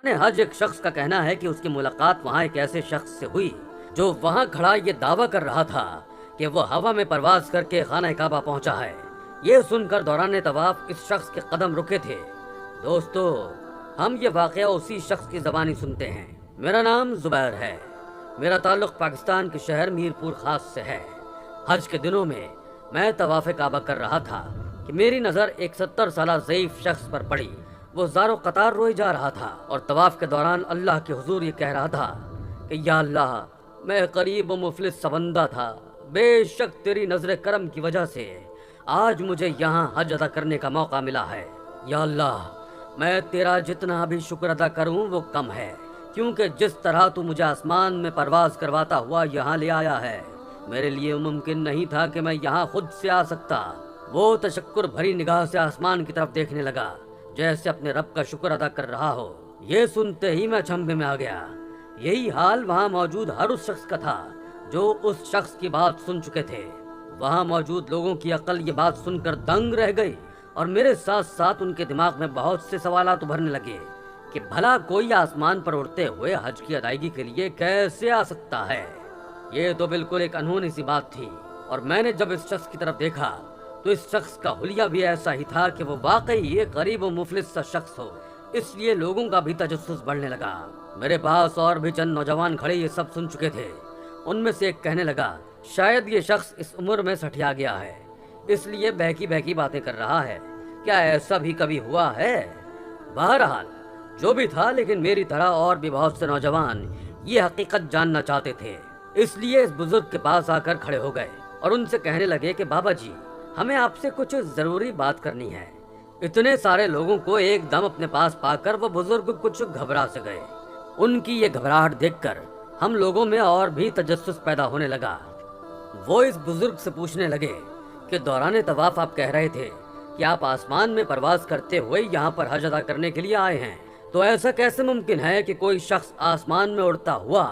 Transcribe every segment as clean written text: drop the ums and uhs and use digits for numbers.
حج ایک شخص کا کہنا ہے کہ اس کی ملاقات وہاں ایک ایسے شخص سے ہوئی جو وہاں کھڑا یہ دعویٰ کر رہا تھا کہ وہ ہوا میں پرواز کر کے خانہ کعبہ پہنچا ہے۔ یہ سن کر دوران طواف اس شخص کے قدم رکے تھے۔ دوستو، ہم یہ واقعہ اسی شخص کی زبانی سنتے ہیں۔ میرا نام زبیر ہے۔ میرا تعلق پاکستان کے شہر میرپور خاص سے ہے۔ حج کے دنوں میں طواف کعبہ کر رہا تھا کہ میری نظر ایک 70 سالہ ضعیف شخص پر پڑی۔ وہ زار و قطار روئے جا رہا تھا اور طواف کے دوران اللہ کے حضور یہ کہہ رہا تھا کہ یا اللہ، میں قریب و مفلس سا بندہ تھا، بے شک تیری نظر کرم کی وجہ سے آج مجھے یہاں حج ادا کرنے کا موقع ملا ہے۔ یا اللہ، میں تیرا جتنا بھی شکر ادا کروں وہ کم ہے، کیونکہ جس طرح تو مجھے آسمان میں پرواز کرواتا ہوا یہاں لے آیا ہے، میرے لیے ممکن نہیں تھا کہ میں یہاں خود سے آ سکتا۔ وہ تشکر بھری نگاہ سے آسمان کی طرف دیکھنے لگا جیسے اپنے رب کا شکر ادا کر رہا ہو۔ یہ سنتے ہی میں چھمبے میں آ گیا۔ یہی حال وہاں موجود ہر اس شخص کا تھا جو اس شخص کی بات سن چکے تھے۔ وہاں موجود لوگوں کی عقل یہ بات سن کر دنگ رہ گئی، اور میرے ساتھ ساتھ ان کے دماغ میں بہت سے سوالات ابھرنے لگے کہ بھلا کوئی آسمان پر اڑتے ہوئے حج کی ادائیگی کے لیے کیسے آ سکتا ہے۔ یہ تو بالکل ایک انہونی سی بات تھی، اور میں نے جب اس شخص کی طرف دیکھا تو اس شخص کا حلیہ بھی ایسا ہی تھا کہ وہ واقعی ایک غریب و مفلس سا شخص ہو۔ اس لیے لوگوں کا بھی تجسس بڑھنے لگا۔ میرے پاس اور بھی چند نوجوان کھڑے یہ سب سن چکے تھے۔ ان میں سے ایک کہنے لگا، شاید یہ شخص اس عمر میں سٹھیا گیا ہے، اس لیے بہکی بہکی باتیں کر رہا ہے۔ کیا ایسا بھی کبھی ہوا ہے؟ بہرحال جو بھی تھا، لیکن میری طرح اور بھی بہت سے نوجوان یہ حقیقت جاننا چاہتے تھے، اس لیے اس بزرگ کے پاس آ کر کھڑے ہو گئے اور ان سے کہنے لگے کہ بابا جی، ہمیں آپ سے کچھ ضروری بات کرنی ہے۔ اتنے سارے لوگوں کو ایک دم اپنے پاس پا کر وہ بزرگ کچھ گھبرا سے گئے۔ ان کی یہ گھبراہٹ دیکھ کر ہم لوگوں میں اور بھی تجسس پیدا ہونے لگا۔ وہ اس بزرگ سے پوچھنے لگے کہ دوران طواف آپ کہہ رہے تھے کہ آپ آسمان میں پرواز کرتے ہوئے یہاں پر حج ادا کرنے کے لیے آئے ہیں، تو ایسا کیسے ممکن ہے کہ کوئی شخص آسمان میں اڑتا ہوا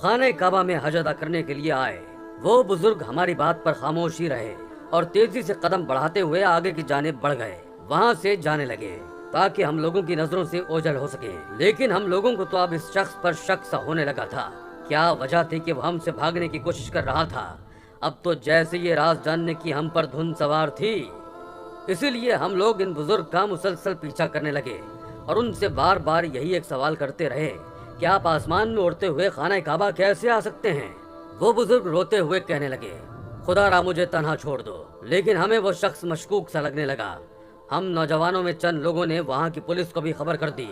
خانہ کعبہ میں حج ادا کرنے کے لیے آئے؟ وہ بزرگ ہماری بات پر خاموش ہی رہے اور تیزی سے قدم بڑھاتے ہوئے آگے کی جانب بڑھ گئے، وہاں سے جانے لگے تاکہ ہم لوگوں کی نظروں سے اوجھل ہو سکے۔ لیکن ہم لوگوں کو تو اب اس شخص پر شک سا ہونے لگا تھا۔ کیا وجہ تھی کہ وہ ہم سے بھاگنے کی کوشش کر رہا تھا؟ اب تو جیسے یہ راز جاننے کی ہم پر دھن سوار تھی، اسی لیے ہم لوگ ان بزرگ کا مسلسل پیچھا کرنے لگے اور ان سے بار بار یہی ایک سوال کرتے رہے کہ آپ آسمان میں اڑتے ہوئے خانہ کعبہ کیسے آ سکتے ہیں؟ وہ بزرگ روتے ہوئے کہنے لگے، خدا را مجھے تنہا چھوڑ دو۔ لیکن ہمیں وہ شخص مشکوک سا لگنے لگا۔ ہم نوجوانوں میں چند لوگوں نے وہاں کی پولیس کو بھی خبر کر دی۔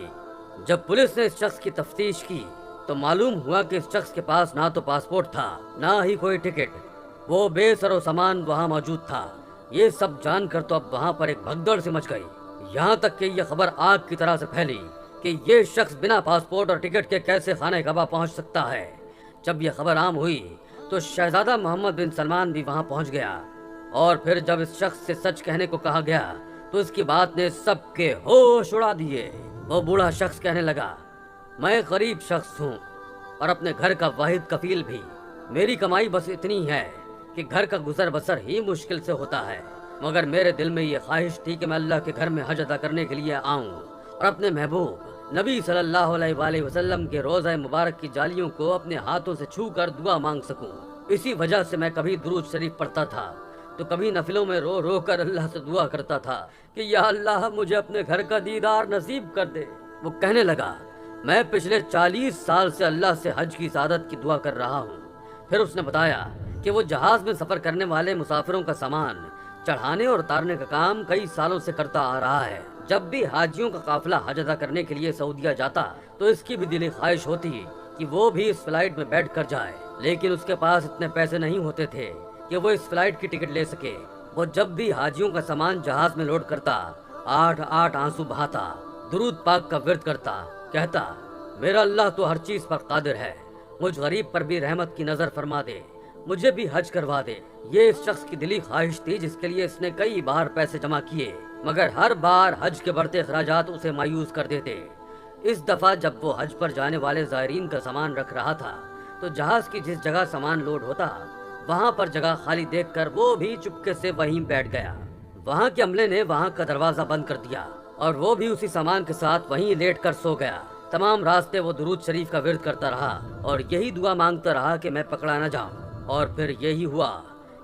جب پولیس نے اس شخص کی تفتیش کی تو معلوم ہوا کہ اس شخص کے پاس نہ تو پاسپورٹ تھا، نہ ہی کوئی ٹکٹ۔ وہ بے سر و سامان وہاں موجود تھا۔ یہ سب جان کر تو اب وہاں پر ایک بھگدڑ سی مچ گئی، یہاں تک کہ یہ خبر آگ کی طرح سے پھیلی کہ یہ شخص بنا پاسپورٹ اور ٹکٹ کے کیسے خانہ کعبہ پہنچ سکتا ہے۔ جب یہ خبر عام ہوئی تو شہزادہ محمد بن سلمان بھی وہاں پہنچ گیا، اور پھر جب اس شخص سے سچ کہنے کو کہا گیا تو اس کی بات نے سب کے ہوش اڑا دیے۔ وہ بوڑھا شخص کہنے لگا، میں غریب شخص ہوں اور اپنے گھر کا واحد کفیل بھی۔ میری کمائی بس اتنی ہے کہ گھر کا گزر بسر ہی مشکل سے ہوتا ہے، مگر میرے دل میں یہ خواہش تھی کہ میں اللہ کے گھر میں حج ادا کرنے کے لیے آؤں اور اپنے محبوب نبی صلی اللہ علیہ وآلہ وسلم کے روضہ مبارک کی جالیوں کو اپنے ہاتھوں سے چھو کر دعا مانگ سکوں۔ اسی وجہ سے میں کبھی درود شریف پڑھتا تھا تو کبھی نفلوں میں رو رو کر اللہ سے دعا کرتا تھا کہ یا اللہ مجھے اپنے گھر کا دیدار نصیب کر دے۔ وہ کہنے لگا، میں پچھلے 40 سال سے اللہ سے حج کی سعادت کی دعا کر رہا ہوں۔ پھر اس نے بتایا کہ وہ جہاز میں سفر کرنے والے مسافروں کا سامان چڑھانے اور اتارنے کا کام کئی سالوں سے کرتا آ رہا ہے۔ جب بھی حاجیوں کا قافلہ حج ادا کرنے کے لیے سعودیہ جاتا تو اس کی بھی دلی خواہش ہوتی کہ وہ بھی اس فلائٹ میں بیٹھ کر جائے، لیکن اس کے پاس اتنے پیسے نہیں ہوتے تھے کہ وہ اس فلائٹ کی ٹکٹ لے سکے۔ وہ جب بھی حاجیوں کا سامان جہاز میں لوڈ کرتا 8 آنسو بہاتا، درود پاک کا ورد کرتا، کہتا، میرا اللہ تو ہر چیز پر قادر ہے، مجھ غریب پر بھی رحمت کی نظر فرما دے، مجھے بھی حج کروا دے۔ یہ اس شخص کی دلی خواہش تھی جس کے لیے اس نے کئی بار پیسے جمع کیے، مگر ہر بار حج کے بڑھتے اخراجات اسے مایوس کر دیتے۔ اس دفعہ جب وہ حج پر جانے والے زائرین کا سامان رکھ رہا تھا تو جہاز کی جس جگہ سامان لوڈ ہوتا وہاں پر جگہ خالی دیکھ کر وہ بھی چپکے سے وہیں بیٹھ گیا۔ وہاں کے عملے نے وہاں کا دروازہ بند کر دیا اور وہ بھی اسی سامان کے ساتھ وہیں لیٹ کر سو گیا۔ تمام راستے وہ درود شریف کا ورد کرتا رہا اور یہی دعا مانگتا رہا کہ میں پکڑا نہ جاؤں، اور پھر یہی ہوا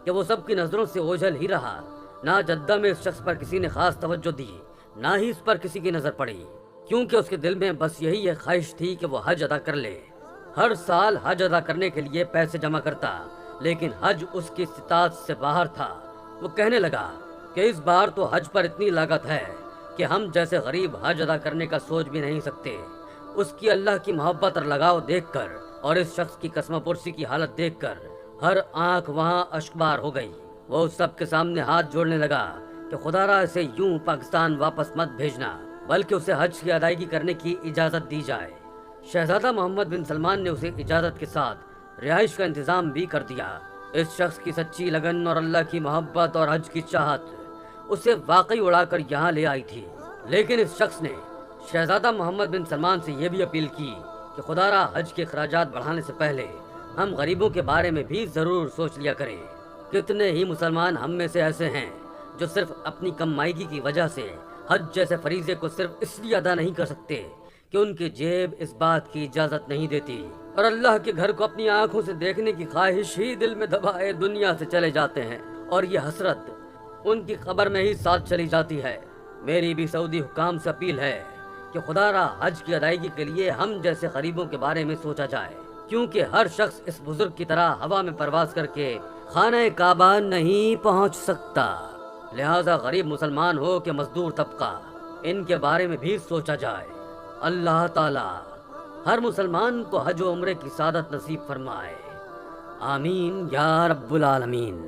کہ وہ سب کی نظروں سے اوجھل ہی رہا۔ نہ جدہ میں اس شخص پر کسی نے خاص توجہ دی، نہ ہی اس پر کسی کی نظر پڑی، کیونکہ اس کے دل میں بس یہی ایک خواہش تھی کہ وہ حج ادا کر لے۔ ہر سال حج ادا کرنے کے لیے پیسے جمع کرتا، لیکن حج اس کی استطاعت سے باہر تھا۔ وہ کہنے لگا کہ اس بار تو حج پر اتنی لاگت ہے کہ ہم جیسے غریب حج ادا کرنے کا سوچ بھی نہیں سکتے۔ اس کی اللہ کی محبت اور لگاؤ دیکھ کر اور اس شخص کی قسم پرسی کی حالت دیکھ کر ہر آنکھ وہاں اشکبار ہو گئی۔ وہ اس سب کے سامنے ہاتھ جوڑنے لگا کہ خدا را اسے یوں پاکستان واپس مت بھیجنا، بلکہ اسے حج کی ادائیگی کرنے کی اجازت دی جائے۔ شہزادہ محمد بن سلمان نے اسے اجازت کے ساتھ رہائش کا انتظام بھی کر دیا۔ اس شخص کی سچی لگن اور اللہ کی محبت اور حج کی چاہت اسے واقعی اڑا کر یہاں لے آئی تھی، لیکن اس شخص نے شہزادہ محمد بن سلمان سے یہ بھی اپیل کی کہ خدا را حج کے اخراجات بڑھانے سے پہلے ہم غریبوں کے بارے میں بھی ضرور سوچ لیا کریں۔ کتنے ہی مسلمان ہم میں سے ایسے ہیں جو صرف اپنی کم مائیگی کی وجہ سے حج جیسے فریضے کو صرف اس لیے ادا نہیں کر سکتے کہ ان کی جیب اس بات کی اجازت نہیں دیتی، اور اللہ کے گھر کو اپنی آنکھوں سے دیکھنے کی خواہش ہی دل میں دبائے دنیا سے چلے جاتے ہیں، اور یہ حسرت ان کی قبر میں ہی ساتھ چلی جاتی ہے۔ میری بھی سعودی حکام سے اپیل ہے کہ خدا را حج کی ادائیگی کے لیے ہم جیسے غریبوں کے بارے میں سوچا جائے، کیونکہ ہر شخص اس بزرگ کی طرح ہوا میں پرواز کر کے خانہ کعبہ نہیں پہنچ سکتا۔ لہذا غریب مسلمان ہو کہ مزدور طبقہ، ان کے بارے میں بھی سوچا جائے۔ اللہ تعالی ہر مسلمان کو حج و عمرے کی سعادت نصیب فرمائے، آمین یا رب العالمین۔